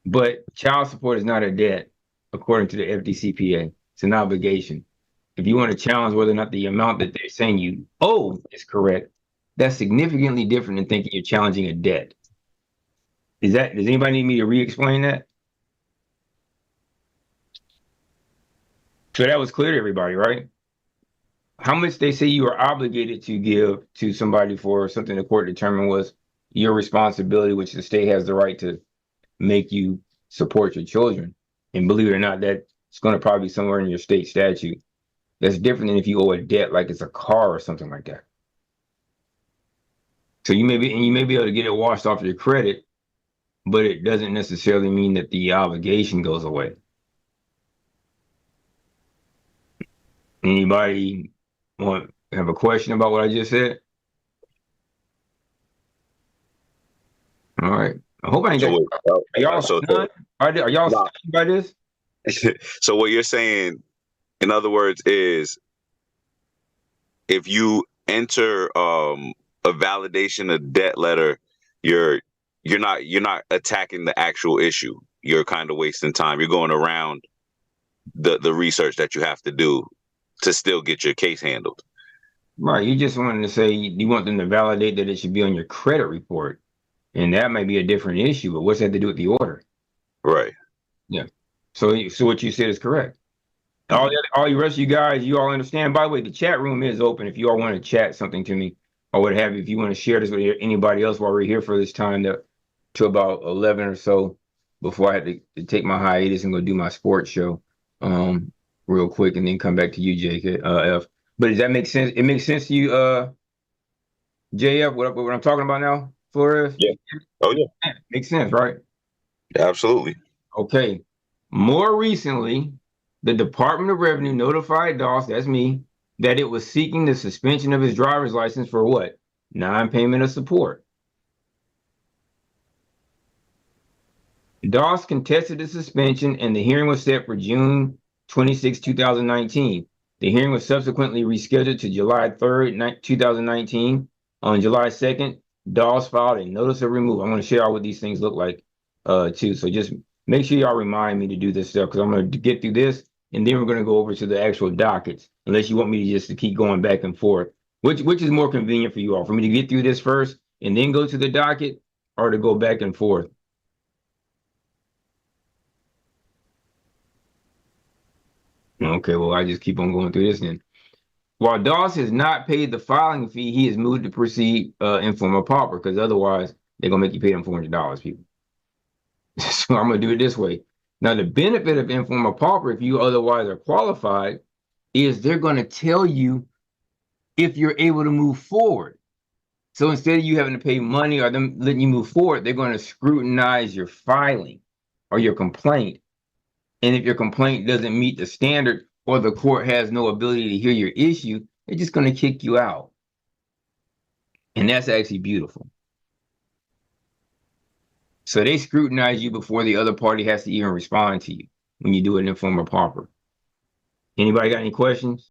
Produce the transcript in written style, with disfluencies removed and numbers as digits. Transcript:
But child support is not a debt, according to the FDCPA. It's an obligation. If you want to challenge whether or not the amount that they're saying you owe is correct, that's significantly different than thinking you're challenging a debt. Does anybody need me to re-explain that? So that was clear to everybody, right? How much they say you are obligated to give to somebody for something the court determined was your responsibility, which the state has the right to make you support your children. And believe it or not, that's going to probably be somewhere in your state statute. That's different than if you owe a debt, like it's a car or something like that. So you may be able to get it washed off your credit, but it doesn't necessarily mean that the obligation goes away. Anybody have a question about what I just said? All right. I hope I ain't got. Are y'all stunned? Are y'all stunned by this? So what you're saying, in other words, is if you enter a validation of debt letter, you're not attacking the actual issue. You're kind of wasting time. You're going around the research that you have to do to still get your case handled. Right. You just wanted to say you want them to validate that it should be on your credit report. And that might be a different issue, but what's that to do with the order? Right. Yeah. So what you said is correct. All you rest of you guys, you all understand. By the way, the chat room is open if you all want to chat something to me or what have you. If you want to share this with anybody else while we're here for this time to about 11 or so before I have to take my hiatus and go do my sports show real quick and then come back to you, JF. But does that make sense? It makes sense to you, JF, what I'm talking about now, Flores? Yeah. Oh, yeah. Makes sense, right? Absolutely. Okay. More recently, the Department of Revenue notified Doss, that's me, that it was seeking the suspension of his driver's license for what? Non-payment of support. Doss contested the suspension and the hearing was set for June 26, 2019. The hearing was subsequently rescheduled to July 3rd, 2019. On July 2nd, Doss filed a notice of removal. I'm going to share out what these things look like too. So just make sure y'all remind me to do this stuff because I'm going to get through this and then we're going to go over to the actual dockets, unless you want me to keep going back and forth. Which is more convenient for you all? For me to get through this first and then go to the docket, or to go back and forth? Okay, well, I just keep on going through this then. While Doss has not paid the filing fee, he has moved to proceed informal pauper, because otherwise they're going to make you pay them $400, people. So I'm going to do it this way. Now, the benefit of informal pauper, if you otherwise are qualified, is they're going to tell you if you're able to move forward. So instead of you having to pay money or them letting you move forward, they're going to scrutinize your filing or your complaint. And if your complaint doesn't meet the standard or the court has no ability to hear your issue, they're just going to kick you out. And that's actually beautiful. So they scrutinize you before the other party has to even respond to you when you do an informal pauper. Anybody got any questions?